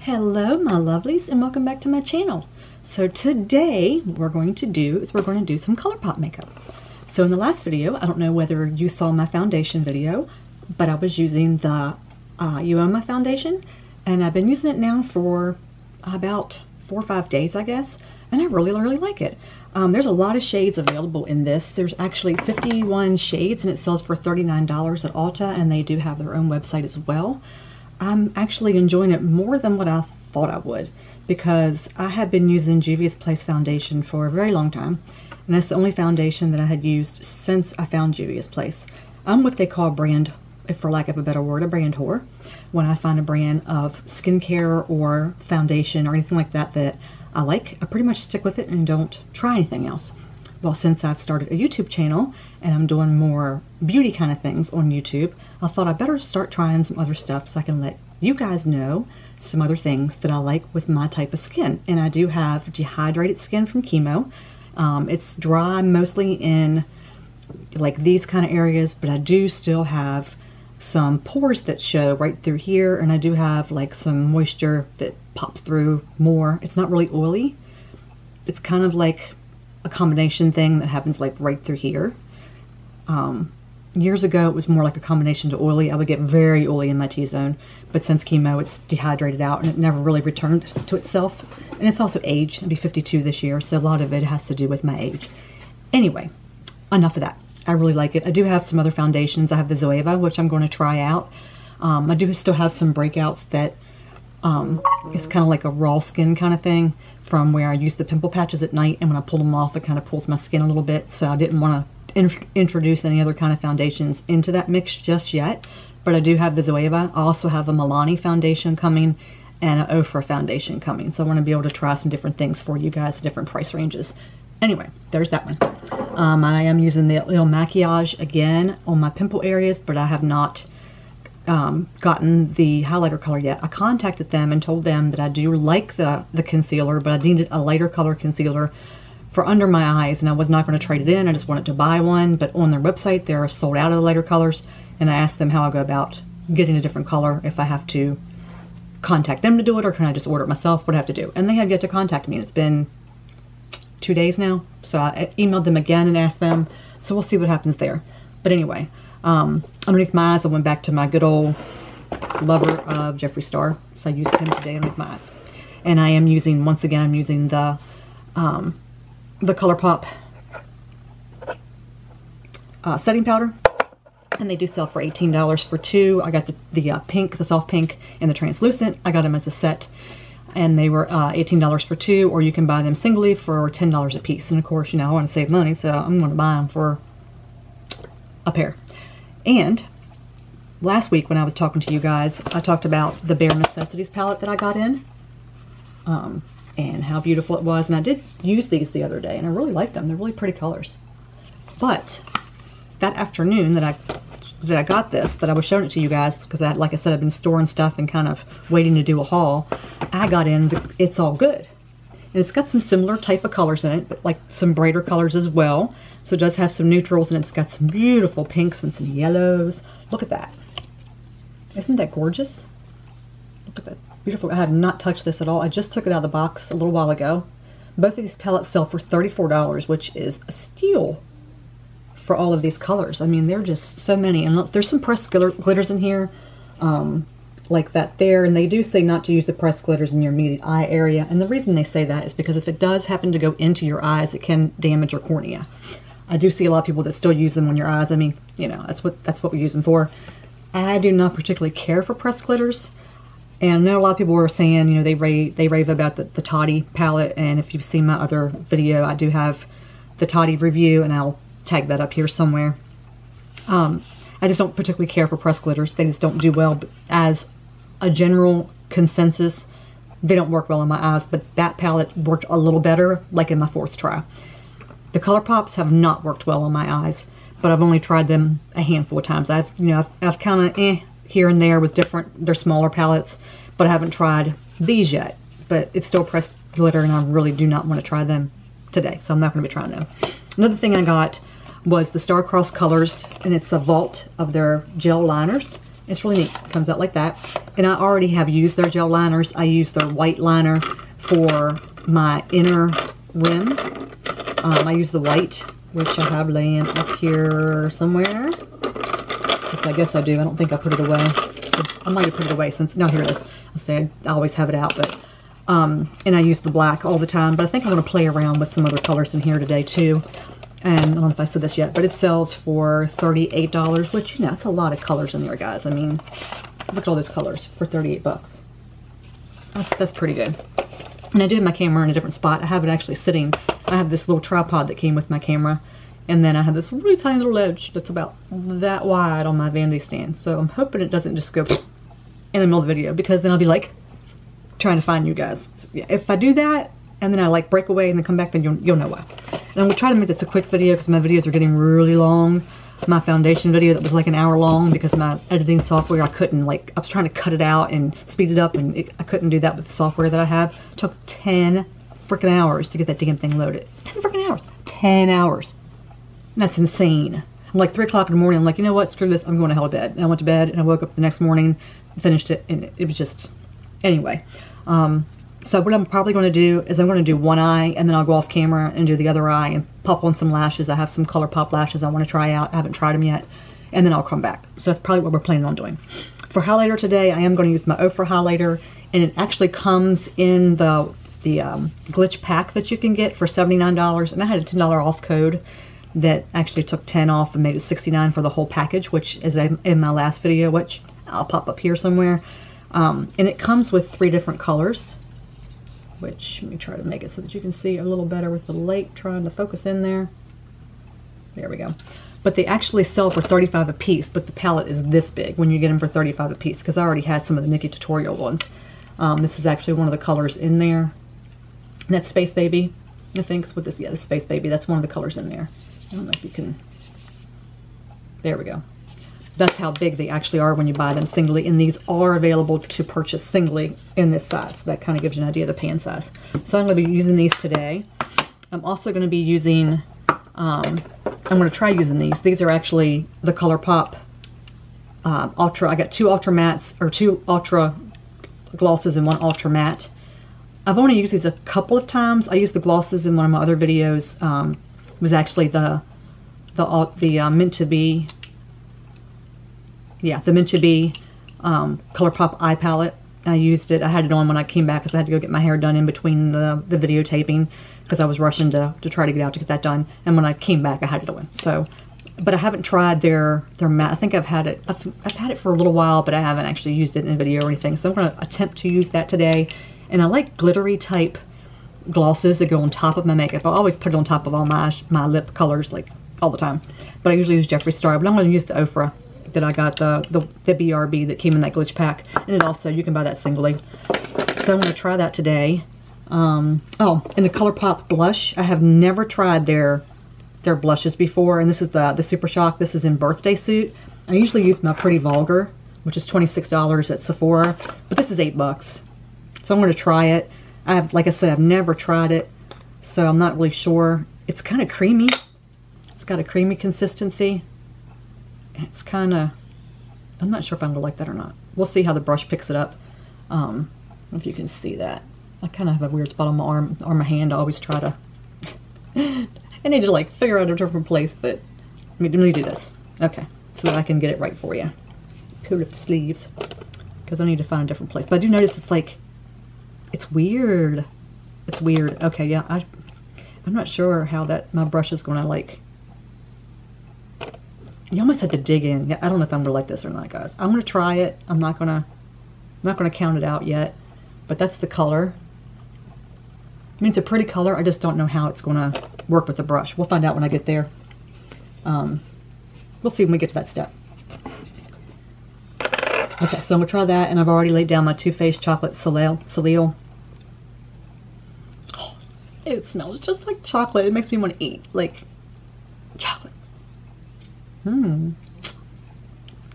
Hello my lovelies and welcome back to my channel. So today what we're going to do some ColourPop makeup. So in the last video, I don't know whether you saw my foundation video, but I was using the Uoma foundation and I've been using it now for about 4 or 5 days I guess, and I really like it. There's a lot of shades available in this. There's actually 51 shades and it sells for $39 at Ulta, and they do have their own website as well. I'm actually enjoying it more than what I thought I would, because I have been using Juvia's Place foundation for a very long time, and that's the only foundation that I had used since I found Juvia's Place. I'm what they call brand, for lack of a better word, a brand whore. When I find a brand of skincare or foundation or anything like that that I like, I pretty much stick with it and don't try anything else. Well, since I've started a YouTube channel and I'm doing more beauty kind of things on YouTube, I thought I better start trying some other stuff so I can let you guys know some other things that I like with my type of skin. And I do have dehydrated skin from chemo. It's dry mostly in like these kind of areas, but I do still have some pores that show right through here, and I do have like some moisture that pops through more. It's not really oily. It's kind of like a combination thing that happens like right through here. Years ago it was more like a combination to oily. I would get very oily in my T-zone, but since chemo it's dehydrated out and it never really returned to itself. And it's also age. I'll be 52 this year, so a lot of it has to do with my age. Anyway, enough of that. I really like it. I do have some other foundations. I have the Zoeva, which I'm going to try out. I do still have some breakouts that it's kind of like a raw skin kind of thing from where I use the pimple patches at night, and when I pull them off it kind of pulls my skin a little bit, so I didn't want to introduce any other kind of foundations into that mix just yet. But I do have the Zoeva. I also have a Milani foundation coming and an Ofra foundation coming, so I want to be able to try some different things for you guys, different price ranges. Anyway, there's that one. I am using the Il Maquillage again on my pimple areas, but I have not gotten the highlighter color yet. I contacted them and told them that I do like the concealer, but I needed a lighter color concealer for under my eyes, and I was not going to trade it in. I just wanted to buy one, but on their website they're sold out of the lighter colors, and I asked them how I go about getting a different color, if I have to contact them to do it or can I just order it myself, what I have to do. And they have yet to contact me, and it's been 2 days now, so I emailed them again and asked them, so we'll see what happens there. But anyway, underneath my eyes I went back to my good old lover of Jeffree Star, so I used him today underneath my eyes. And I am using, once again, I'm using the ColourPop setting powder, and they do sell for $18 for 2. I got the pink, the soft pink, and the translucent. I got them as a set, and they were $18 for 2, or you can buy them singly for $10 a piece. And of course, you know, I want to save money, so I'm going to buy them for a pair. And last week when I was talking to you guys, I talked about the Bare Necessities palette that I got in, and how beautiful it was. And I did use these the other day, and I really liked them. They're really pretty colors. But that afternoon that I got this, that I was showing it to you guys, because like I said, I've been storing stuff and kind of waiting to do a haul. I got in It's All Good, and it's got some similar type of colors in it, but like some brighter colors as well. So it does have some neutrals, and it's got some beautiful pinks and some yellows. Look at that. Isn't that gorgeous? Look at that. Beautiful. I have not touched this at all. I just took it out of the box a little while ago. Both of these palettes sell for $34, which is a steal for all of these colors. I mean, there are just so many. And look, there's some pressed glitters in here, like that there. And they do say not to use the pressed glitters in your immediate eye area. And the reason they say that is because if it does happen to go into your eyes, it can damage your cornea. I do see a lot of people that still use them on your eyes. I mean, you know, that's what we use them for. I do not particularly care for pressed glitters. And I know a lot of people were saying, you know, they rave about the Toddy palette, and if you've seen my other video, I do have the Toddy review, and I'll tag that up here somewhere. I just don't particularly care for pressed glitters. They just don't do well. But as a general consensus, they don't work well in my eyes, but that palette worked a little better, like in my 4th try. The ColourPops have not worked well on my eyes, but I've only tried them a handful of times. I've kind of here and there with they're smaller palettes, but I haven't tried these yet. But it's still pressed glitter, and I really do not want to try them today, so I'm not going to be trying them. Another thing I got was the Star-Crossed Colors, and it's a vault of their gel liners. It's really neat. It comes out like that. And I already have used their gel liners. I use their white liner for my inner rim. I use the white, which I have laying up here somewhere. I guess I do. I don't think I put it away. I might have put it away since, no, here it is. I said I always have it out, but, and I use the black all the time, but I think I'm going to play around with some other colors in here today too. And I don't know if I said this yet, but it sells for $38, which, you know, it's a lot of colors in there, guys. I mean, look at all those colors for 38 bucks. That's pretty good. And I do have my camera in a different spot. I have it actually sitting. I have this little tripod that came with my camera. And then I have this really tiny little edge that's about that wide on my vanity stand. So I'm hoping it doesn't just go in the middle of the video, because then I'll be like trying to find you guys. If I do that and then I like break away and then come back, then you'll know why. And I'm gonna try to make this a quick video because my videos are getting really long. My foundation video that was like an hour long, because my editing software, I couldn't, like, I was trying to cut it out and speed it up, and I couldn't do that with the software that I have. It took 10 freaking hours to get that damn thing loaded. 10 freaking hours. 10 hours. And that's insane. I'm like 3 o'clock in the morning. I'm like, you know what? Screw this. I'm going to hell to bed. And I went to bed and I woke up the next morning, finished it, and it was just, anyway. So what I'm probably going to do is I'm going to do one eye, and then I'll go off camera and do the other eye and pop on some lashes. I have some ColourPop lashes I want to try out. I haven't tried them yet. And then I'll come back. So that's probably what we're planning on doing. For highlighter today, I am going to use my Ofra highlighter, and it actually comes in the glitch pack that you can get for $79. And I had a $10 off code that actually took 10 off and made it $69 for the whole package, which is in my last video, which I'll pop up here somewhere. And it comes with 3 different colors, which, let me try to make it so that you can see a little better with the light trying to focus in there. There we go. But they actually sell for $35 a piece, but the palette is this big when you get them for $35 a piece, because I already had some of the Nikki tutorial ones. This is actually one of the colors in there. And that's Space Baby, I think is what this, yeah, the Space Baby, that's one of the colors in there. I don't know if you can, there we go. That's how big they actually are when you buy them singly, and these are available to purchase singly in this size. That kind of gives you an idea of the pan size. So I'm going to be using these today. I'm also going to be using, I'm going to try using these. These are actually the ColourPop Ultra. I got 2 Ultra Mattes, or 2 Ultra Glosses and 1 Ultra Matte. I've only used these a couple of times. I used the glosses in one of my other videos. It was actually the Meant to Be, yeah, the Meant to Be ColourPop eye palette. I used it. I had it on when I came back because I had to go get my hair done in between the videotaping, because I was rushing to try to get out to get that done. And when I came back, I had it on. So, but I haven't tried their matte. I think I've had it for a little while, but I haven't actually used it in a video or anything. So I'm going to attempt to use that today. And I like glittery type glosses that go on top of my makeup. I always put it on top of all my lip colors, like all the time. But I usually use Jeffree Star. But I'm going to use the Ofra that I got, the BRB that came in that glitch pack. And it also, you can buy that singly. So I'm going to try that today. Oh, and the ColourPop blush. I have never tried their blushes before. And this is the Super Shock. This is in Birthday Suit. I usually use my Pretty Vulgar, which is $26 at Sephora. But this is $8. So I'm going to try it. Like I said, I've never tried it, so I'm not really sure. It's kind of creamy. It's got a creamy consistency. It's kind of, I'm not sure if I'm going to like that or not. We'll see how the brush picks it up. If you can see that. I kind of have a weird spot on my arm or my hand. I always try to, I need to like figure out a different place, but let me do this. Okay, so that I can get it right for you. Pull up the sleeves, because I need to find a different place. But I do notice it's like, it's weird. It's weird. Okay, yeah, I'm not sure how my brush is going to, like, you almost have to dig in. I don't know if I'm going to like this or not, guys. I'm going to try it. I'm not going to count it out yet, but that's the color. I mean, it's a pretty color. I just don't know how it's going to work with the brush. We'll find out when I get there. We'll see when we get to that step. Okay, so I'm going to try that, and I've already laid down my Too Faced Chocolate Soleil. Oh, it smells just like chocolate. It makes me want to eat, like, chocolate.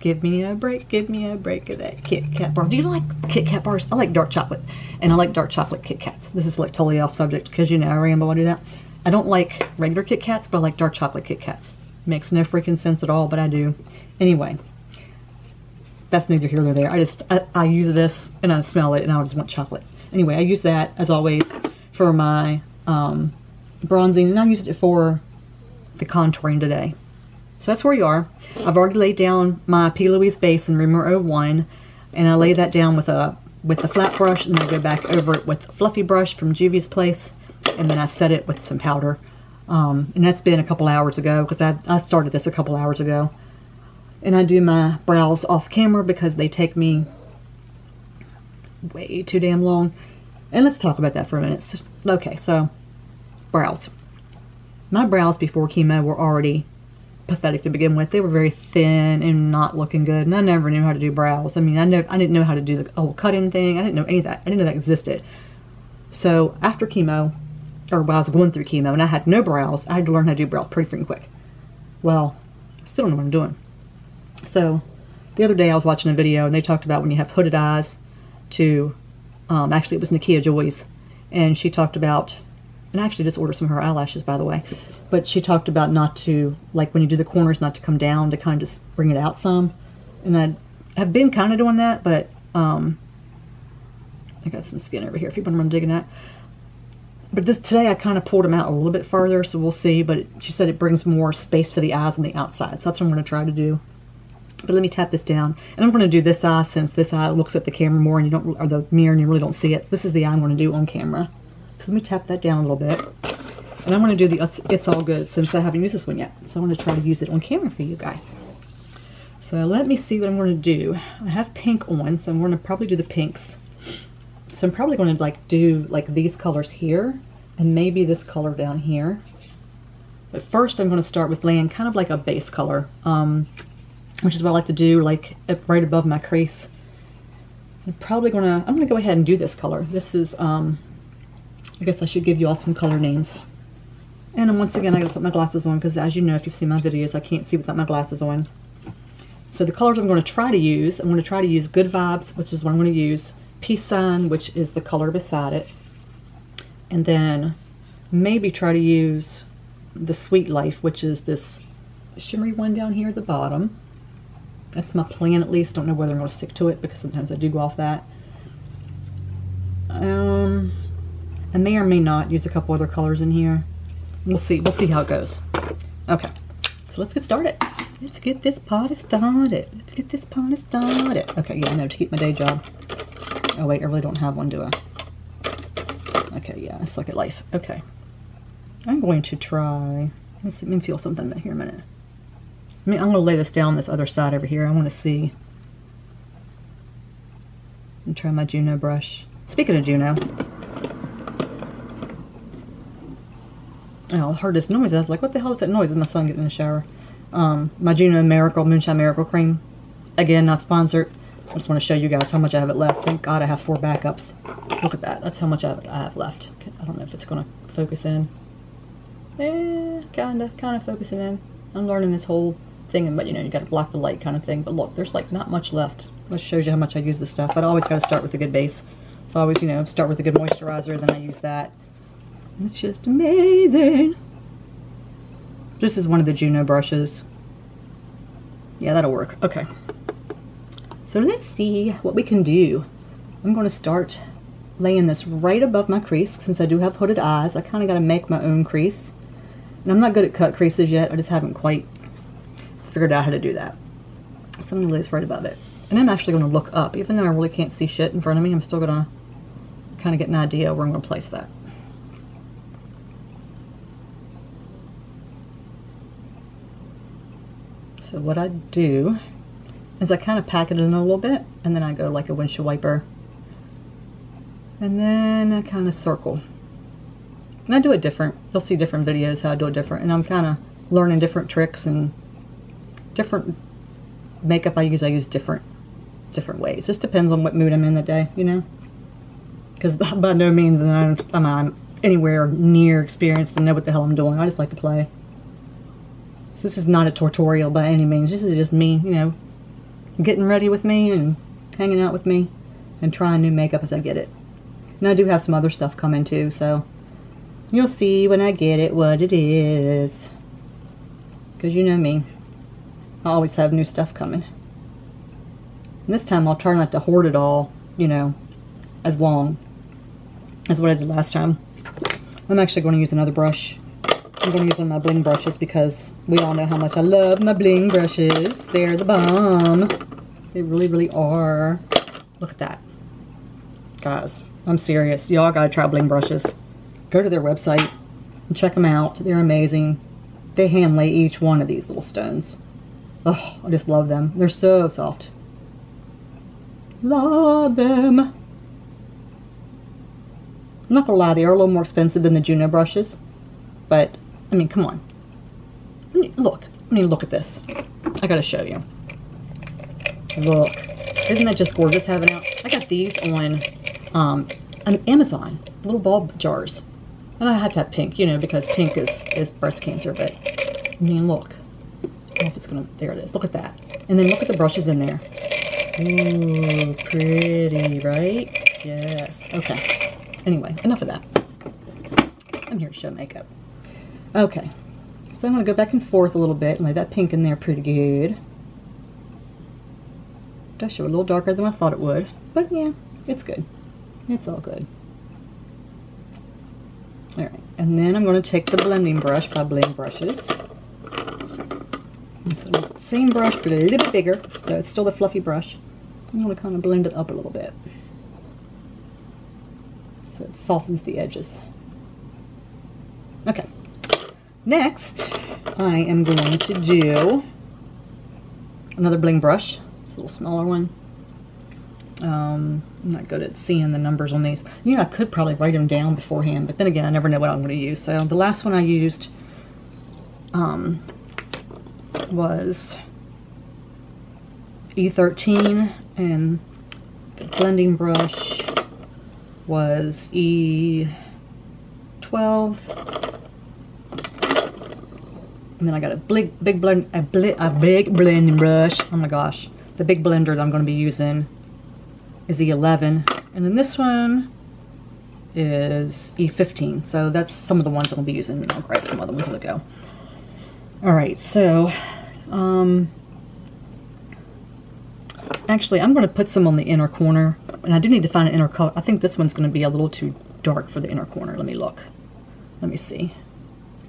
Give me a break of that Kit Kat bar. Do you like Kit Kat bars? I like dark chocolate, and I like dark chocolate Kit Kats. This is like totally off subject, because you know I ramble when I do that. I don't like regular Kit Kats, but I like dark chocolate Kit Kats. Makes no freaking sense at all, but I do. Anyway. that's neither here nor there. I use this and I smell it and I just want chocolate. Anyway, I use that as always for my bronzing, and I used it for the contouring today. So that's where you are. I've already laid down my P. Louise base in Rumor 01, and I lay that down with a flat brush, and then I go back over it with a fluffy brush from Juvia's Place, and then I set it with some powder. And that's been a couple hours ago, because I started this a couple hours ago. And I do my brows off camera because they take me way too damn long. And let's talk about that for a minute. Okay, so brows. My brows before chemo were already pathetic to begin with. They were very thin and not looking good, and I never knew how to do brows. I mean, I didn't know how to do the whole cut-in thing. I didn't know any of that. I didn't know that existed. So after chemo, or while I was going through chemo, and I had no brows, I had to learn how to do brows pretty freaking quick. Well, I still don't know what I'm doing. So the other day I was watching a video, and they talked about when you have hooded eyes to, actually it was Nakia Joy's, and she talked about, and I actually just ordered some of her eyelashes, by the way, but she talked about not to, like when you do the corners, not to come down, to kind of just bring it out some. And I have been kind of doing that, but I got some skin over here if you want to run digging that. But today I kind of pulled them out a little bit farther, so we'll see. But she said it brings more space to the eyes on the outside, so that's what I'm going to try to do. But let me tap this down, and I'm going to do this eye since this eye looks at the camera more, and you don't, or the mirror, and you really don't see it. This is the eye I'm going to do on camera. So let me tap that down a little bit, and I'm going to do the It's All Good since I haven't used this one yet. So I'm going to try to use it on camera for you guys. So let me see what I'm going to do. I have pink on, so I'm going to probably do the pinks. So I'm probably going to like do like these colors here, and maybe this color down here. But first I'm going to start with laying kind of like a base color, which is what I like to do, like right above my crease. I'm going to go ahead and do this color. This is, I guess I should give you all some color names. And once again, I gotta put my glasses on, because as you know, if you've seen my videos, I can't see without my glasses on. So the colors I'm going to try to use, I'm going to try to use Good Vibes, which is what I'm going to use. Peace Sign, which is the color beside it. And then maybe try to use the Sweet Life, which is this shimmery one down here at the bottom. That's my plan, at least. Don't know whether I'm going to stick to it, because sometimes I do go off that. I may or may not use a couple other colors in here. We'll see. We'll see how it goes. Okay, so let's get started. Let's get this party started. Let's get this party started. Okay, yeah, I know, to keep my day job. Oh wait, I really don't have one, do I? Okay, yeah, I suck at life. Okay, I'm going to try. Let me feel something here a minute. I'm going to lay this down this other side over here. I want to see. And try my Juno brush. Speaking of Juno, I heard this noise. I was like, what the hell is that noise? It's my son getting in the shower. My Juno Moonshine Miracle Cream. Again, not sponsored. I just want to show you guys how much I have it left. Thank God I have 4 backups. Look at that. That's how much I have left. I don't know if it's going to focus in. Kind of focusing in. I'm learning this whole thing, but you know, you got to block the light kind of thing. But look, there's like not much left. That shows you how much I use this stuff. But I always got to start with a good base. So I always, you know, start with a good moisturizer, then I use that. It's just amazing. This is one of the Juno brushes. Yeah, that'll work. Okay. So let's see what we can do. I'm going to start laying this right above my crease. Since I do have hooded eyes, I kind of got to make my own crease. And I'm not good at cut creases yet. I just haven't quite figured out how to do that. So I'm going to lay this right above it. And I'm actually going to look up. Even though I really can't see shit in front of me, I'm still going to kind of get an idea where I'm going to place that. So what I do is I kind of pack it in a little bit, and then I go like a windshield wiper. And then I kind of circle. And I do it different. You'll see different videos how I do it different. And I'm kind of learning different tricks and different makeup I use different ways. Just depends on what mood I'm in that day, you know? Because by no means I'm anywhere near experienced and know what the hell I'm doing. I just like to play. So this is not a tutorial by any means. This is just me, you know, getting ready with me and hanging out with me and trying new makeup as I get it. And I do have some other stuff coming too, so you'll see when I get it what it is. Because you know me, I always have new stuff coming. And this time I'll try not to hoard it all, you know, as long as what I did last time. I'm actually going to use another brush. I'm going to use one of my bling brushes because we all know how much I love my bling brushes. They're the bomb. They really, really are. Look at that. Guys, I'm serious. Y'all gotta try bling brushes. Go to their website and check them out. They're amazing. They hand lay each one of these little stones. Oh, I just love them. They're so soft. Love them. I'm not gonna lie, they are a little more expensive than the Juno brushes. But, I mean, come on. Look. I mean, look at this. I gotta show you. Look. Isn't that just gorgeous having out? I got these on Amazon. Little bulb jars. And I had to have pink, you know, because pink is breast cancer. But, I mean, look. I don't know if it's gonna... There it is. Look at that. And then look at the brushes in there. Ooh, pretty, right? Yes. Okay. Anyway, enough of that. I'm here to show makeup. Okay. So I'm going to go back and forth a little bit and lay that pink in there pretty good. It does show a little darker than I thought it would. But yeah, it's good. It's all good. Alright. And then I'm going to take the blending brush by Bling Brushes. It's the same brush, but a little bit bigger. So it's still the fluffy brush. I'm going to kind of blend it up a little bit. So it softens the edges. Okay. Next, I am going to do another bling brush. It's a little smaller one. I'm not good at seeing the numbers on these. You know, I could probably write them down beforehand, but then again, I never know what I'm going to use. So the last one I used was E13, and the blending brush was E12. And then I got a big blending brush. Oh my gosh. The big blender that I'm going to be using is E11. And then this one is E15. So that's some of the ones I'm going to be using. And I'll grab some other ones as I go. Alright, so actually I'm going to put some on the inner corner. And I do need to find an inner color. I think this one's going to be a little too dark for the inner corner. Let me look. Let me see.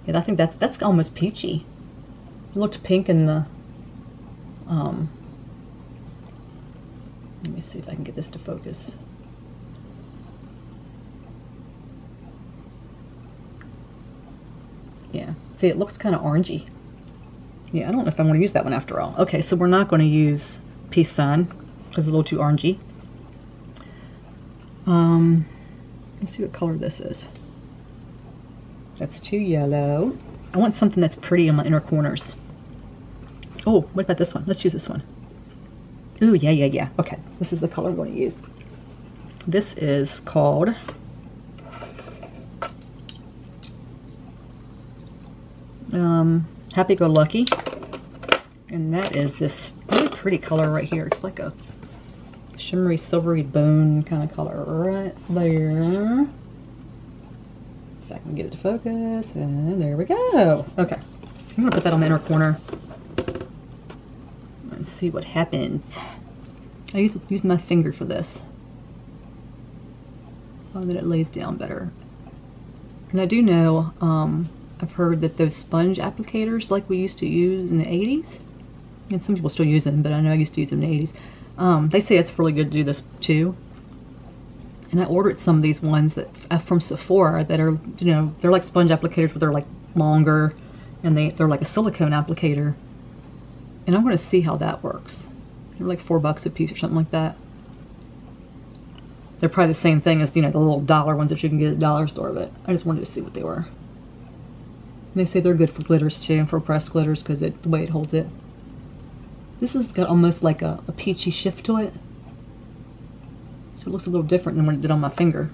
Yeah, I think that's almost peachy. It looked pink in the, let me see if I can get this to focus. Yeah, see, it looks kind of orangey. Yeah, I don't know if I'm going to use that one after all. Okay, so we're not going to use Peace Sign because it's a little too orangey. Let's see what color this is. That's too yellow. I want something that's pretty in my inner corners. Oh, what about this one? Let's use this one. Ooh, yeah. Okay, this is the color I'm going to use. This is called Happy Go Lucky. And that is this really pretty color right here. It's like a shimmery, silvery bone kind of color right there. If I can get it to focus, and there we go. Okay, I'm gonna put that on the inner corner and see what happens. I use my finger for this. Oh, that it lays down better. And I do know, I've heard that those sponge applicators like we used to use in the 80s, and some people still use them, but I know I used to use them in the 80s. They say it's really good to do this too. And I ordered some of these ones that from Sephora that are, you know, they're like sponge applicators, but they're like longer, and they're like a silicone applicator. And I'm going to see how that works. They're like $4 a piece or something like that. They're probably the same thing as, you know, the little dollar ones that you can get at the dollar store, but I just wanted to see what they were. And they say they're good for glitters too, and for pressed glitters, because the way it holds it. This has got almost like a peachy shift to it. So it looks a little different than when it did on my finger.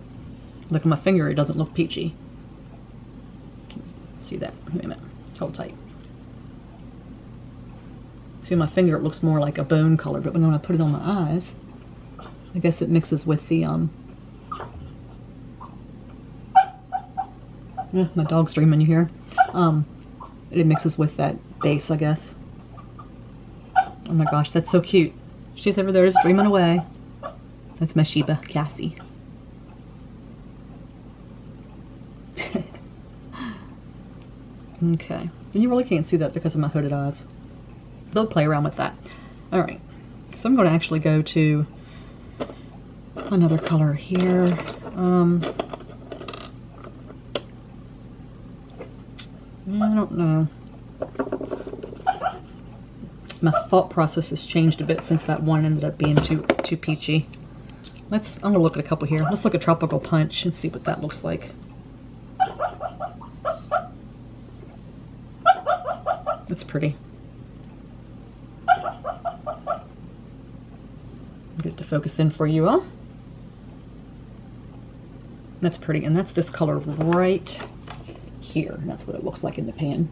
Look on my finger, it doesn't look peachy. See that? Wait a minute. Hold tight. See on my finger it looks more like a bone color, but when I put it on my eyes, I guess it mixes with the my dog's dreaming, you hear? It mixes with that base, I guess. Oh my gosh, that's so cute. She's over there just dreaming away. That's my Sheba, Cassie. Okay. And you really can't see that because of my hooded eyes. They'll play around with that. Alright. So I'm going to actually go to another color here. I don't know. My thought process has changed a bit since that one ended up being too peachy. I'm gonna look at a couple here. Let's look at Tropical Punch and see what that looks like. That's pretty. Get it to focus in for you all. That's pretty, and that's this color right here. And that's what it looks like in the pan.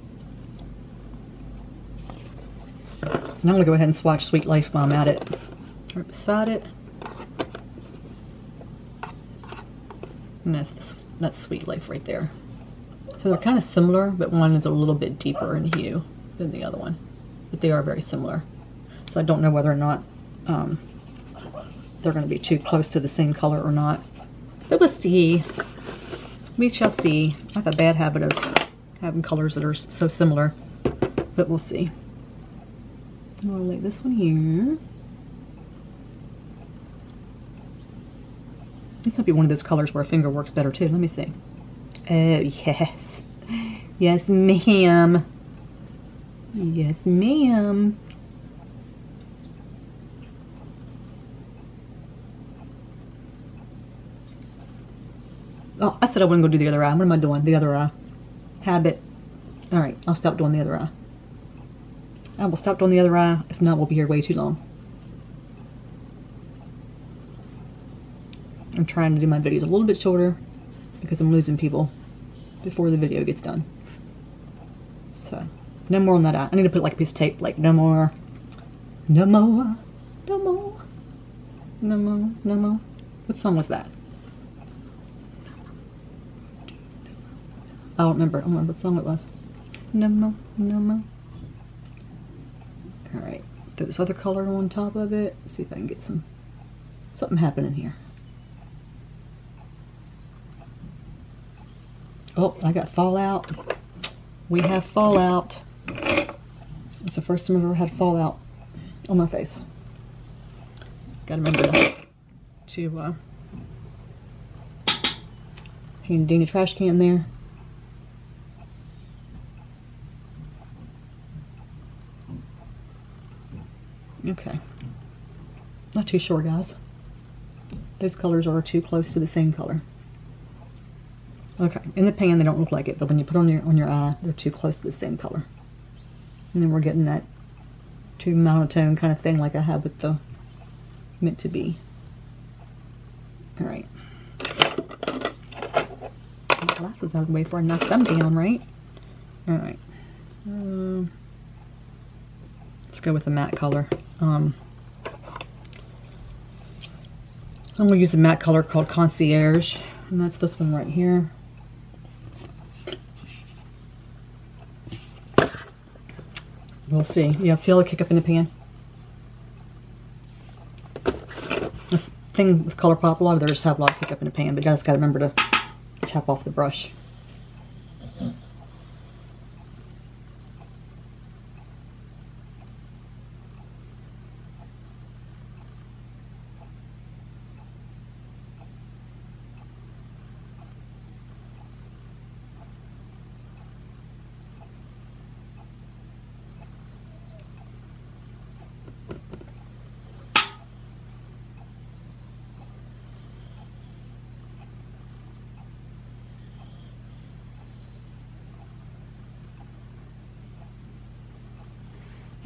And I'm gonna go ahead and swatch Sweet Life while I'm at it. Right beside it. And that's Sweet Life right there. So they're kind of similar, but one is a little bit deeper in hue than the other one. But they are very similar. So I don't know whether or not they're going to be too close to the same color or not. But we'll see. We shall see. I have a bad habit of having colors that are so similar. But we'll see. I'm going to lay this one here. This might be one of those colors where a finger works better too. Let me see. Oh, yes. Yes, ma'am. Yes, ma'am. Oh, I said I wasn't going to do the other eye. What am I doing? The other eye. Habit. Alright, I'll stop doing the other eye. I will stop doing the other eye. If not, we'll be here way too long. I'm trying to do my videos a little bit shorter because I'm losing people before the video gets done. So, no more on that eye. I need to put like a piece of tape, like no more, no more, no more, no more, no more. What song was that? I don't remember. I don't remember what song it was. No more, no more. Alright, throw this other color on top of it. See if I can get something happening here. Oh, I got fallout. We have fallout. It's the first time I've ever had fallout on my face. Gotta remember to hang the trash can there. Okay. Not too sure, guys. Those colors are too close to the same color. Okay, in the pan they don't look like it, but when you put on your eye, they're too close to the same color. And then we're getting that too monotone kind of thing like I have with the Meant to Be. Alright. Glasses out of the way before I knock them down, right? Alright. So let's go with the matte color. I'm going to use a matte color called Concierge, and that's this one right here. We'll see. Yeah, see how it'll kick up in the pan? This thing with ColourPop, a lot of theirs have a lot of kick up in the pan, but you guys got to remember to tap off the brush.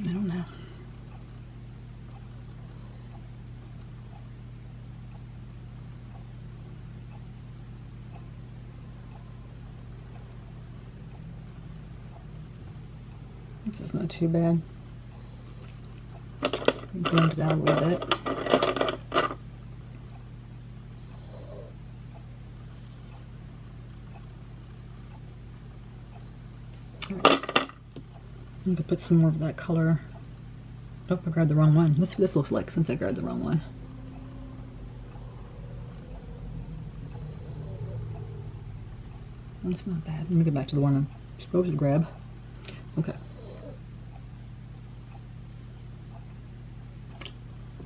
I don't know. This is not too bad. Blend it out a little bit. I'm going to put some more of that color Oh, I grabbed the wrong one. Let's see what this looks like since I grabbed the wrong one. Well, it's not bad. Let me get back to the one I'm supposed to grab. Okay.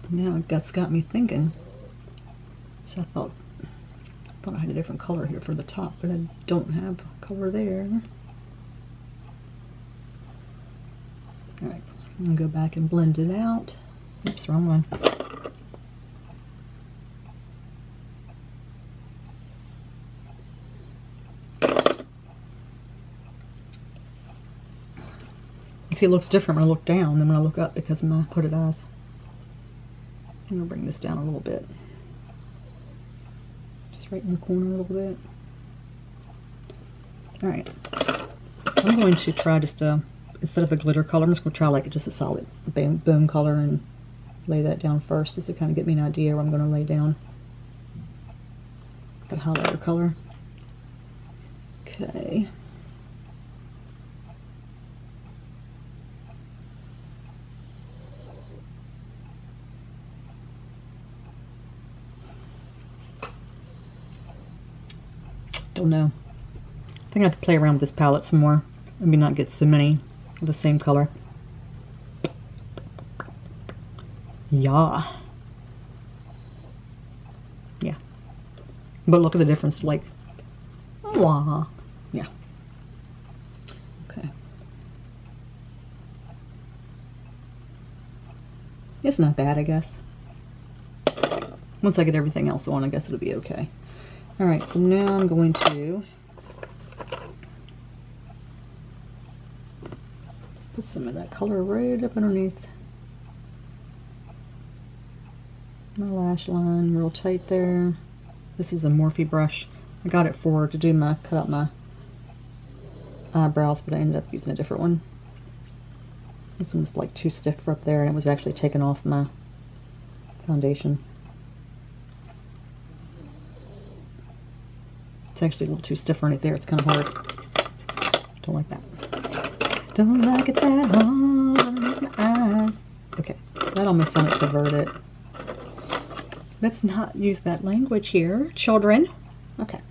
Now that's got me thinking. So I thought I had a different color here for the top, but I don't have color there. Alright, I'm going to go back and blend it out. Oops, wrong one. See, it looks different when I look down than when I look up because of my hooded eyes. I'm going to bring this down a little bit. Just right in the corner a little bit. Alright. I'm going to try just instead of a glitter color, I'm just going to try like just a solid boom color and lay that down first just to kind of get me an idea where I'm going to lay down the highlighter color. Okay. Don't know. I think I have to play around with this palette some more. Maybe not get so many of the same color. Yeah. Yeah. But look at the difference, like, wah. Yeah. Okay. It's not bad, I guess. Once I get everything else on, I guess it'll be okay. Alright, so now I'm going to put some of that color right up underneath my lash line, real tight there. This is a Morphe brush. I got it to do cut out my eyebrows, but I ended up using a different one. This one's like too stiff for up there, and it was actually taken off my foundation. It's actually a little too stiff right there. It's kind of hard. Don't like that. Don't like it that hard underneath my eyes. Okay, that almost sounded perverted. Let's not use that language here, children. Okay.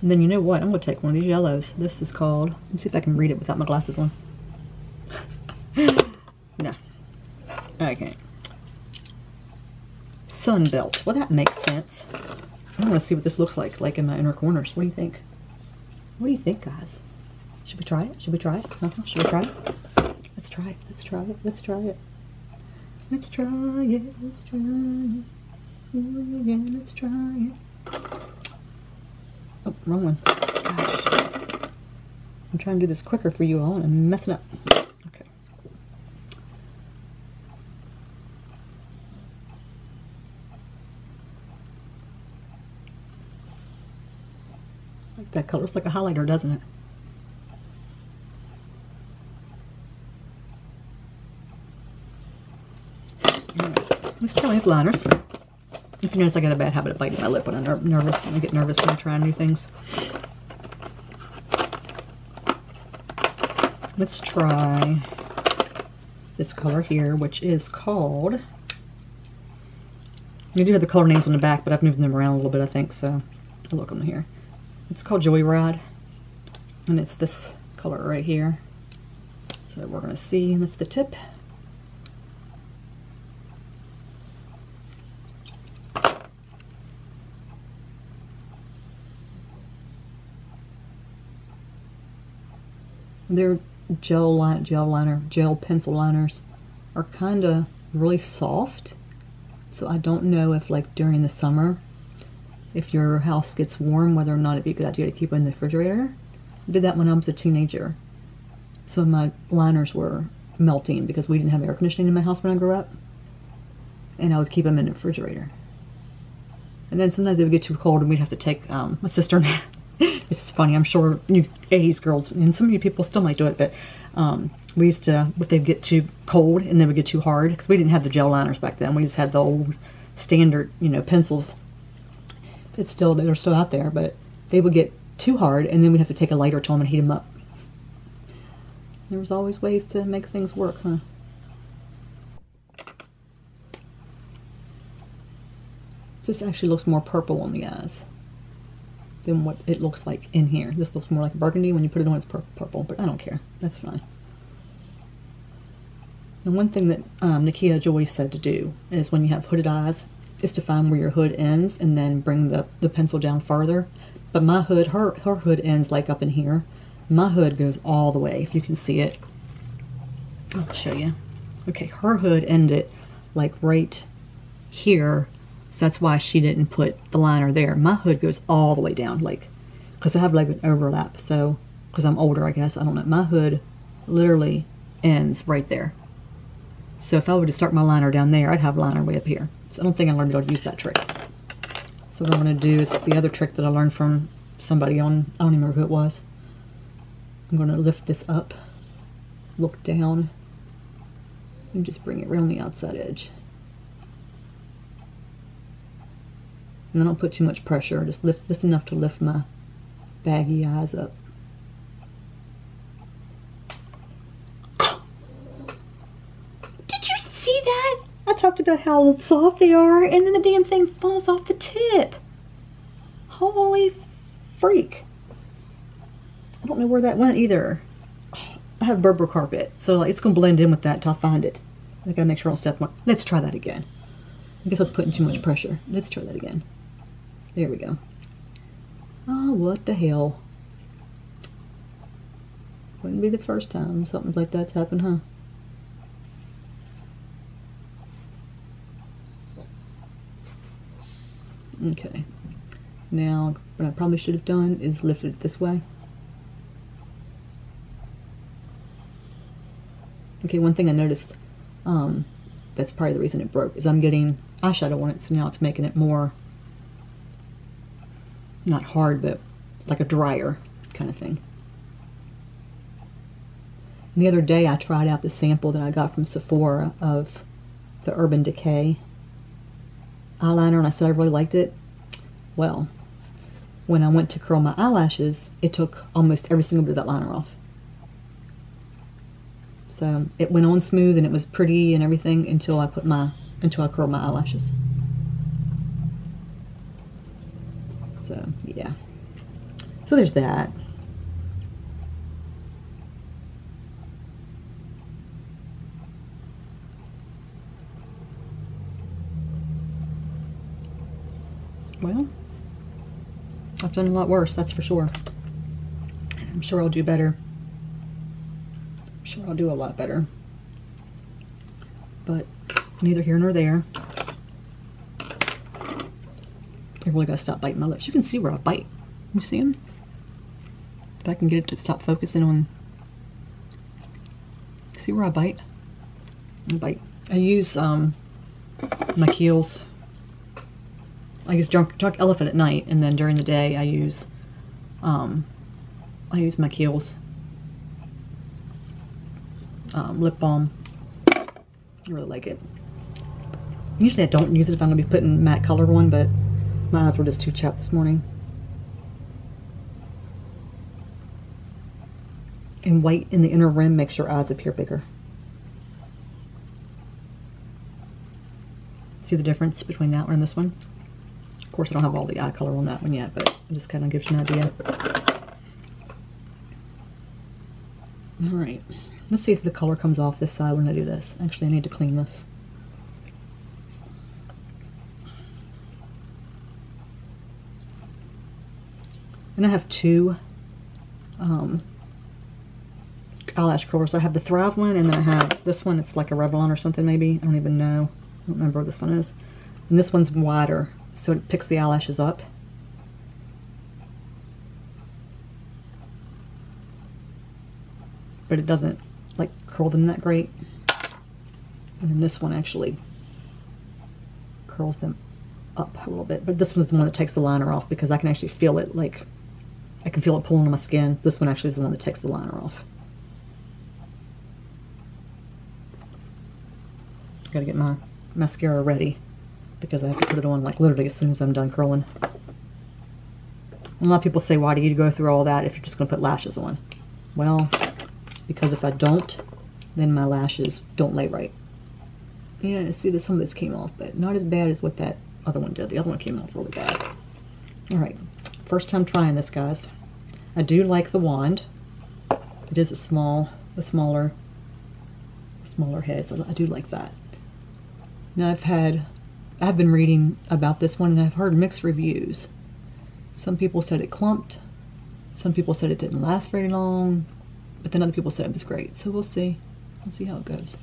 And then you know what? I'm going to take one of these yellows. This is called, let me see if I can read it without my glasses on. No. Okay. Sunbelt. Well, that makes sense. I want to see what this looks like in my inner corners. What do you think? What do you think, guys? Should we try it? Should we try it? Should we try it? Let's try it. Let's try it. Let's try it. Let's try it. Let's try it. Yeah, let's try it. Oh, wrong one. Gosh. I'm trying to do this quicker for you all and I'm messing up. Okay. Like that color. It's like a highlighter, doesn't it? Let's try these liners. If you notice, I got a bad habit of biting my lip when I'm nervous. I get nervous when I try new things. Let's try this color here, which is called... You do have the color names on the back, but I've moved them around a little bit, I think, so I'll look on here. It's called Joyride, and it's this color right here. So we're going to see, and that's the tip. Their gel pencil liners are kind of really soft, so I don't know if like during the summer, if your house gets warm, whether or not it'd be a good idea to keep it in the refrigerator. I did that when I was a teenager. Some of my liners were melting because we didn't have air conditioning in my house when I grew up, and I would keep them in the refrigerator. And then sometimes they would get too cold and we'd have to take my sister. This is funny, I'm sure you 80s girls, and some of you people still might do it, but we used to, if they'd get too cold and they would get too hard, because we didn't have the gel liners back then, we just had the old standard, you know, pencils. They're still out there, but they would get too hard, and then we'd have to take a lighter to them and heat them up. There's always ways to make things work, huh? This actually looks more purple on the eyes than what it looks like in here. This looks more like burgundy. When you put it on, it's purple, but I don't care. That's fine. And one thing that Nakia Joy said to do is when you have hooded eyes, is to find where your hood ends and then bring the pencil down farther. But my hood, her hood ends like up in here. My hood goes all the way, if you can see it. I'll show you. Okay, her hood ended like right here. So that's why she didn't put the liner there. My hood goes all the way down, like, because I have like an overlap. So, because I'm older, I guess, I don't know. My hood literally ends right there. So if I were to start my liner down there, I'd have liner way up here. So I don't think I'm going to be able to use that trick. So what I'm going to do is the other trick that I learned from somebody on, I don't even remember who it was. I'm going to lift this up, look down, and just bring it around the outside edge. And then don't put too much pressure, just lift just enough to lift my baggy eyes up. Did you see that? I talked about how soft they are, and then the damn thing falls off the tip. Holy freak. I don't know where that went either. I have Berber carpet, so it's going to blend in with that until I find it. I gotta make sure I don't step on. Let's try that again. I guess I was putting too much pressure. Let's try that again. There we go. Oh, what the hell. Wouldn't be the first time something like that's happened, huh? Okay. Now, what I probably should have done is lifted it this way. Okay, one thing I noticed, that's probably the reason it broke, is I'm getting eyeshadow on it, so now it's making it more, not hard, but like a drier kind of thing. And the other day I tried out the sample that I got from Sephora of the Urban Decay eyeliner, and I said I really liked it. Well, when I went to curl my eyelashes, it took almost every single bit of that liner off. So it went on smooth and it was pretty and everything until I curled my eyelashes. So yeah. So there's that. Well, I've done a lot worse, that's for sure. I'm sure I'll do better. I'm sure I'll do a lot better. But neither here nor there. I really gotta stop biting my lips. You can see where I bite. You see them? If I can get it to stop focusing on. See where I bite? I bite. I use my Kiehl's. I use Drunk Elephant at night, and then during the day I use my Kiehl's lip balm. I really like it. Usually I don't use it if I'm going to be putting matte color on, but my eyes were just too chapped this morning. And white in the inner rim makes your eyes appear bigger. See the difference between that one and this one? Of course, I don't have all the eye color on that one yet, but it just kind of gives you an idea. Alright, let's see if the color comes off this side when I do this. Actually, I need to clean this. And I have two eyelash curlers. I have the Thrive one, and then I have this one. It's like a Revlon or something maybe. I don't even know. I don't remember what this one is. And this one's wider, so it picks the eyelashes up. But it doesn't like curl them that great. And then this one actually curls them up a little bit. But this one's the one that takes the liner off, because I can actually feel it, like I can feel it pulling on my skin. This one actually is the one that takes the liner off. Gotta get my mascara ready, because I have to put it on like literally as soon as I'm done curling. And a lot of people say, why do you go through all that if you're just going to put lashes on? Well, because if I don't, then my lashes don't lay right. Yeah, see that some of this came off, but not as bad as what that other one did. The other one came off really bad. All right, first time trying this, guys. I do like the wand. It is a smaller head, so I do like that. Now I've been reading about this one and I've heard mixed reviews. Some people said it clumped. Some people said it didn't last very long, but then other people said it was great. So we'll see. We'll see how it goes.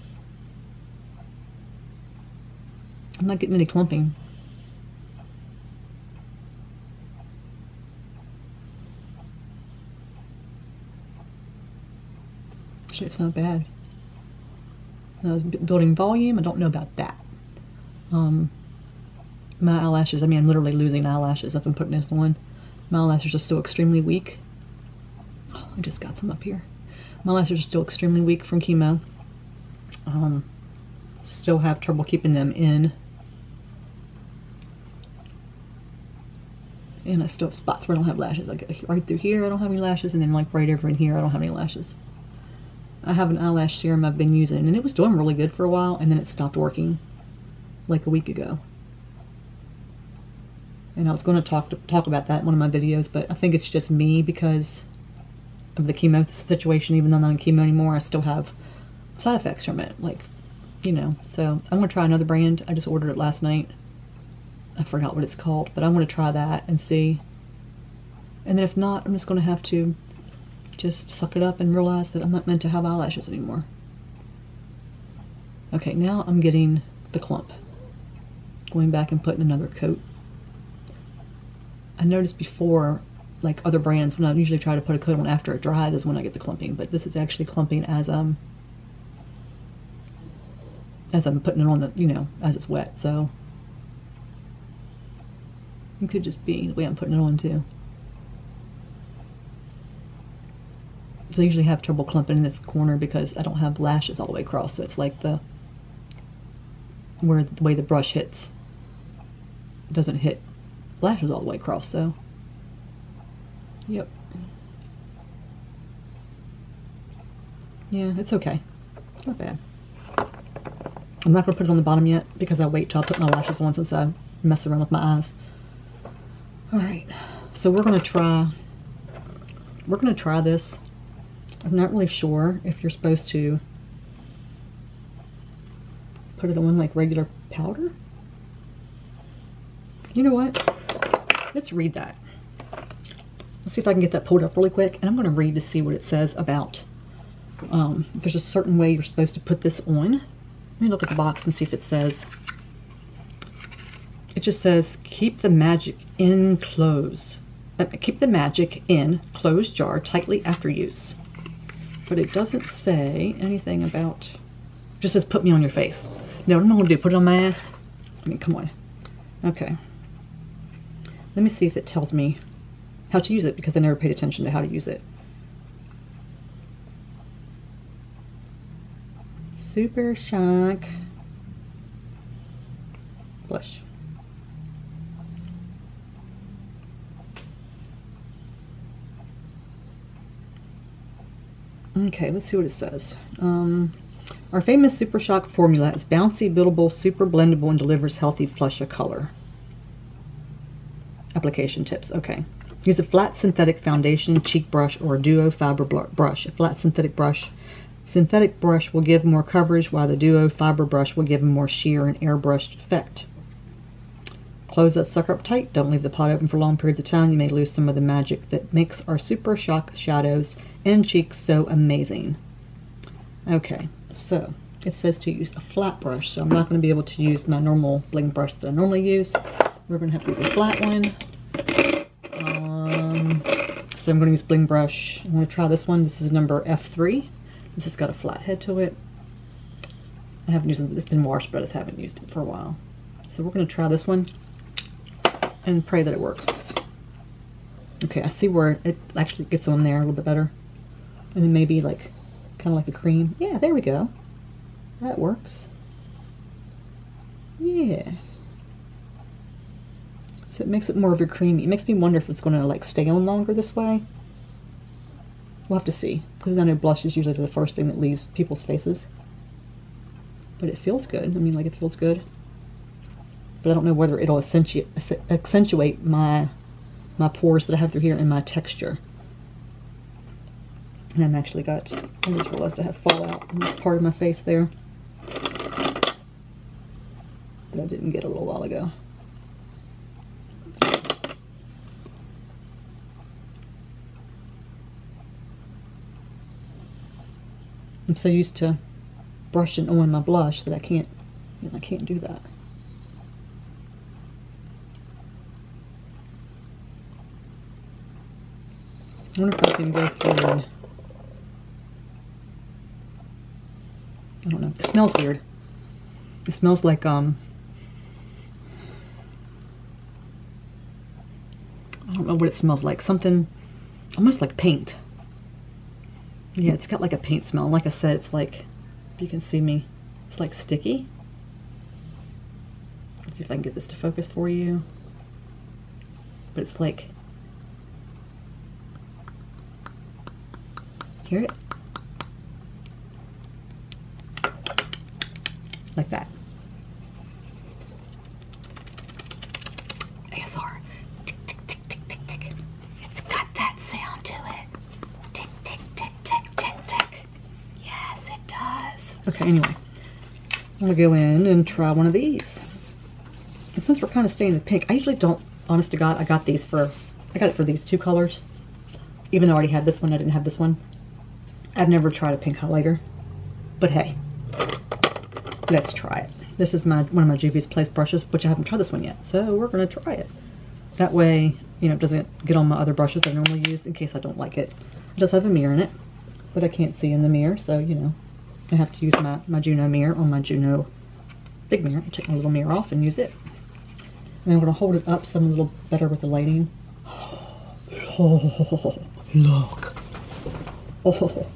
I'm not getting any clumping. Actually, it's not bad. I was building volume. I don't know about that. My eyelashes, I mean, I'm literally losing eyelashes as I'm putting this on. My eyelashes are still extremely weak. Oh, I just got some up here. My eyelashes are still extremely weak from chemo. Still have trouble keeping them in. And I still have spots where I don't have lashes. Like right through here, I don't have any lashes, and then like right over in here, I don't have any lashes. I have an eyelash serum I've been using, and it was doing really good for a while, and then it stopped working like a week ago. And I was going to talk about that in one of my videos, but I think it's just me because of the chemo situation. Even though I'm not on chemo anymore, I still have side effects from it, like, you know. So I'm going to try another brand. I just ordered it last night. I forgot what it's called, but I'm going to try that and see. And then if not, I'm just going to have to just suck it up and realize that I'm not meant to have eyelashes anymore. Okay, now I'm getting the clump. Going back and putting another coat. I noticed before, like other brands, when I usually try to put a coat on after it dries is when I get the clumping, but this is actually clumping as I'm putting it on, the, you know, as it's wet. So it could just be the way I'm putting it on too. So I usually have trouble clumping in this corner because I don't have lashes all the way across, so it's like the way the brush hits. It doesn't hit lashes all the way across, so yep. Yeah, it's okay. It's not bad. I'm not going to put it on the bottom yet because I'll wait till I put my lashes on since I mess around with my eyes. Alright, so we're going to try this. I'm not really sure if you're supposed to put it on like regular powder. You know what? Let's read that. Let's see if I can get that pulled up really quick. And I'm going to read to see what it says about if there's a certain way you're supposed to put this on. Let me look at the box and see if it says. It just says, keep the magic in closed. Keep the magic in closed jar tightly after use. But it doesn't say anything about, it just says put me on your face. Now what am I going to do, put it on my ass? I mean, come on. Okay. Let me see if it tells me how to use it because I never paid attention to how to use it. Super Shock Blush. Okay, let's see what it says. Our famous Super Shock formula is bouncy, buildable, super blendable, and delivers healthy flush of color. Application tips. Okay. Use a flat synthetic foundation, cheek brush, or a duo fiber brush. A flat synthetic brush will give more coverage, while the duo fiber brush will give a more sheer and airbrushed effect. Close that sucker up tight. Don't leave the pot open for long periods of time. You may lose some of the magic that makes our Super Shock shadows and cheeks so amazing. Okay, so it says to use a flat brush, so I'm not going to be able to use my normal bling brush that I normally use. We're going to have to use a flat one. So I'm going to use bling brush. I'm going to try this one. This is number F3. This has got a flat head to it. I haven't used it. It's been washed, but I just haven't used it for a while. So we're going to try this one and pray that it works. Okay, I see where it actually gets on there a little bit better. And then maybe like, kind of like a cream. Yeah, there we go. That works. Yeah. So it makes it more of a creamy. It makes me wonder if it's going to like stay on longer this way. We'll have to see, because I know blush is usually the first thing that leaves people's faces. But it feels good. I mean, like, it feels good. But I don't know whether it'll accentuate my pores that I have through here and my texture. And I'm actually got, I just realized I have fallout in this part of my face there that I didn't get a little while ago. I'm so used to brushing on my blush that I can't do that. I wonder if I can go through and, I don't know, it smells weird. It smells like, I don't know what it smells like. Something almost like paint. Yeah, it's got like a paint smell. Like I said, it's like, if you can see me, it's like sticky. Let's see if I can get this to focus for you. But it's like, hear it? Like that. ASR. Tick, tick, tick, tick, tick, tick. It's got that sound to it. Tick, tick, tick, tick, tick, tick. Yes, it does. Okay, anyway. I'm gonna go in and try one of these. And since we're kind of staying in pink, I usually don't, honest to God, I got it for these two colors. Even though I already had this one, I didn't have this one. I've never tried a pink highlighter. But hey, let's try it. This is one of my Juvia's Place brushes, which I haven't tried this one yet, so we're gonna try it. That way, you know, it doesn't get on my other brushes I normally use in case I don't like it. It does have a mirror in it, but I can't see in the mirror, so, you know, I have to use my Juno mirror on my Juno big mirror. I'll take my little mirror off and use it. And I'm gonna hold it up some a little better with the lighting. Oh, look. Oh.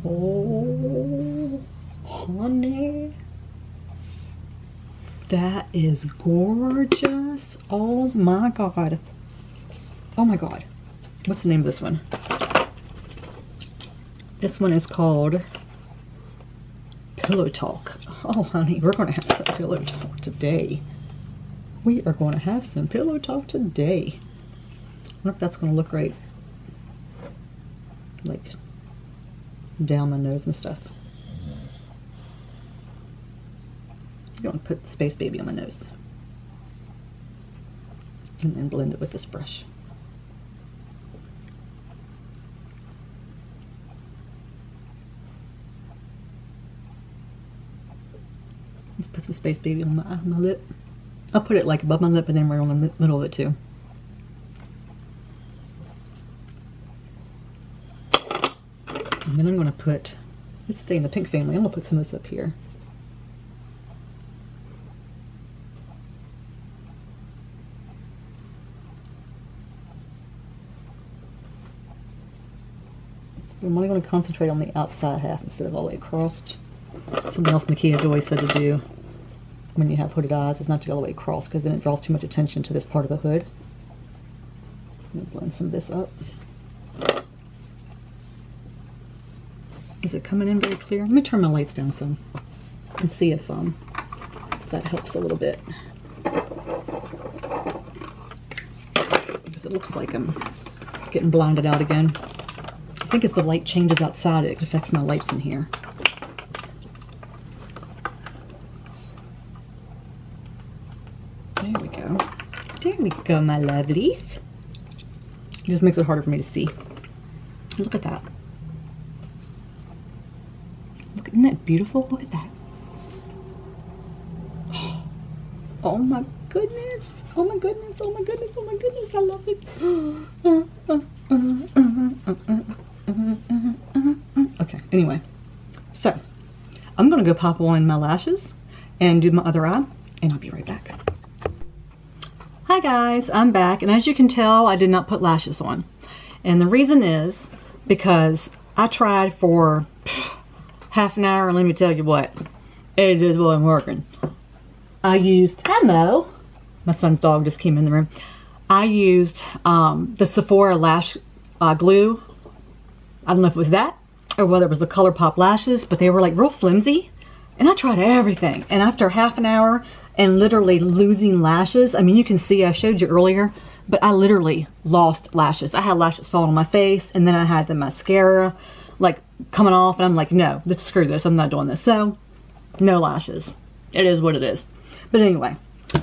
Oh, honey, that is gorgeous. Oh my God. Oh my God. What's the name of this one? This one is called Pillow Talk. Oh honey, we're going to have some pillow talk today. We are going to have some pillow talk today. I wonder if that's going to look right. Like down my nose and stuff. I'm going to put Space Baby on my nose. And then blend it with this brush. Let's put some Space Baby on my lip. I'll put it like above my lip and then right on the middle of it too. And then I'm going to put, let's stay in the pink family, I'm going to put some of this up here. I'm only going to concentrate on the outside half instead of all the way across. Something else Nakia always said to do when you have hooded eyes is not to go all the way across, because then it draws too much attention to this part of the hood. I'm going to blend some of this up. Is it coming in very clear? Let me turn my lights down some and see if that helps a little bit. Because it looks like I'm getting blinded out again. I think as the light changes outside, it affects my lights in here. There we go. There we go, my lovelies. It just makes it harder for me to see. Look at that. Look, isn't that beautiful? Look at that. Oh my goodness. Oh my goodness. Oh my goodness. Oh my goodness. I love it. Okay, anyway. So, I'm going to go pop on my lashes and do my other eye, and I'll be right back. Hi guys, I'm back, and as you can tell, I did not put lashes on. And the reason is because I tried for half an hour, and let me tell you what, it just wasn't working. I used, hello, my son's dog just came in the room. I used the Sephora lash glue I don't know if it was that or whether it was the ColourPop lashes, but they were like real flimsy. And I tried everything. And after half an hour and literally losing lashes, I mean, you can see, I showed you earlier, but I literally lost lashes. I had lashes falling on my face, and then I had the mascara like coming off, and I'm like, no, let's screw this. I'm not doing this. So, no lashes. It is what it is. But anyway,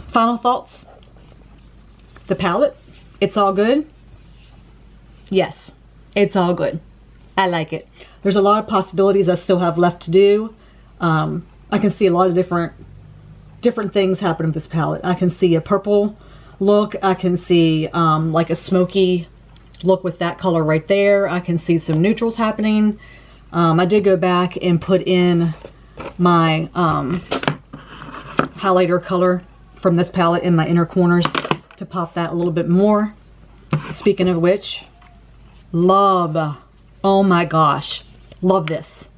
final thoughts. The palette, it's all good. Yes, it's all good. I like it. There's a lot of possibilities I still have left to do. I can see a lot of different things happen with this palette. I can see a purple look. I can see like a smoky look with that color right there. I can see some neutrals happening. I did go back and put in my highlighter color from this palette in my inner corners to pop that a little bit more. Speaking of which, love, oh my gosh, love this.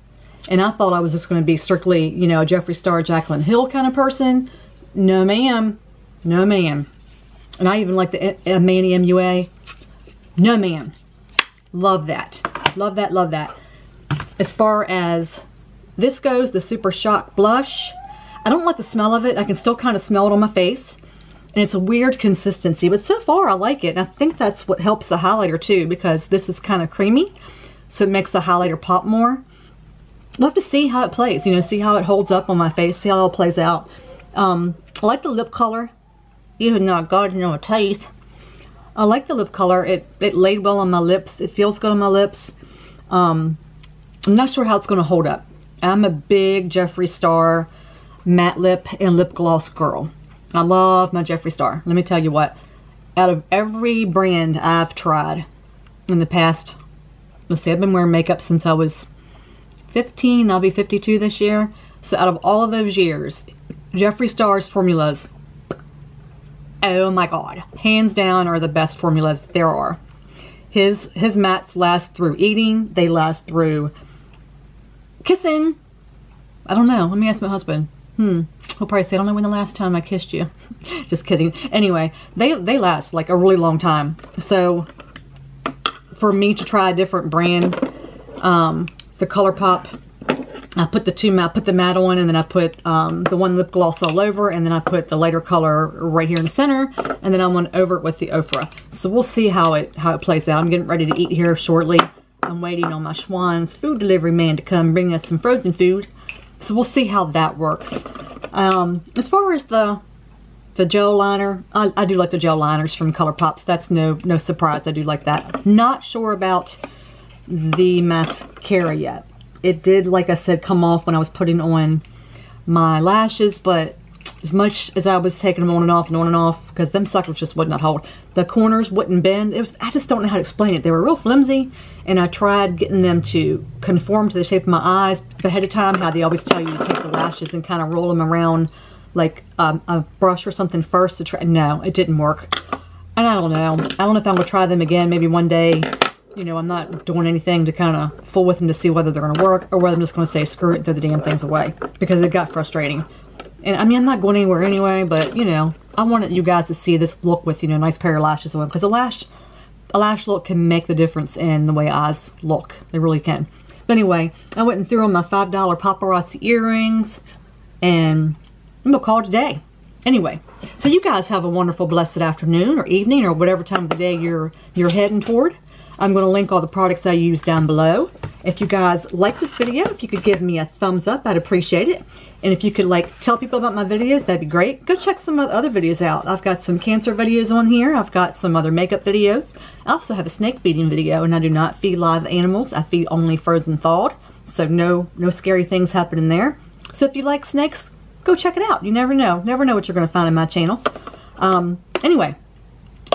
And I thought I was just going to be strictly, you know, a Jeffree Star, Jaclyn Hill kind of person. No ma'am, no ma'am. And I even like the Manny MUA. No ma'am. Love that. Love that, love that. As far as this goes, the Super Shock Blush, I don't like the smell of it. I can still kind of smell it on my face. And it's a weird consistency, but so far I like it. And I think that's what helps the highlighter too, because this is kind of creamy. So it makes the highlighter pop more. We'll have to see how it plays, you know, see how it holds up on my face, see how it plays out. I like the lip color, even though God, you know, teeth. I like the lip color. It laid well on my lips. It feels good on my lips. I'm not sure how it's going to hold up. I'm a big Jeffree Star matte lip and lip gloss girl. I love my Jeffree Star. Let me tell you what, out of every brand I've tried in the past, let's see, I've been wearing makeup since I was 15. I'll be 52 this year. So out of all of those years, Jeffree Star's formulas, oh my God, hands down are the best formulas there are. His mattes last through eating. They last through kissing. I don't know. Let me ask my husband. He'll probably say, I don't know when the last time I kissed you. Just kidding. Anyway, they last like a really long time. So for me to try a different brand, the ColourPop, I put the matte on, and then I put the one lip gloss all over, and then I put the lighter color right here in the center, and then I went over it with the Ofra. So we'll see how it plays out. I'm getting ready to eat here shortly. I'm waiting on my Schwann's food delivery man to come bring us some frozen food. So we'll see how that works. As far as the gel liner, I do like the gel liners from ColourPop. So that's no surprise. I do like that. Not sure about the mascara yet. It did, like I said, come off when I was putting on my lashes, but as much as I was taking them on and off, because them suckers just would not hold. The corners wouldn't bend. I just don't know how to explain it. They were real flimsy, and I tried getting them to conform to the shape of my eyes ahead of time, how they always tell you to take the lashes and kind of roll them around like a brush or something first to try. No, it didn't work. And I don't know. I don't know if I'm going to try them again maybe one day. You know, I'm not doing anything to kind of fool with them to see whether they're going to work or whether I'm just going to say screw it and throw the damn things away, because it got frustrating. And I mean, I'm not going anywhere anyway, but you know, I wanted you guys to see this look with, you know, a nice pair of lashes on, because a lash look can make the difference in the way eyes look. They really can. But anyway, I went and threw on my $5 paparazzi earrings, and I'm going to call it a day. Anyway, so you guys have a wonderful, blessed afternoon or evening or whatever time of the day you're heading toward. I'm going to link all the products I use down below. If you guys like this video, if you could give me a thumbs up, I'd appreciate it. And if you could like tell people about my videos, that'd be great. Go check some other videos out. I've got some cancer videos on here. I've got some other makeup videos. I also have a snake feeding video, and I do not feed live animals. I feed only frozen thawed. So no scary things happening there. So if you like snakes, go check it out. You never know. Never know what you're going to find in my channels. Anyway,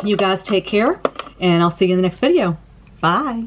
you guys take care, and I'll see you in the next video. Bye.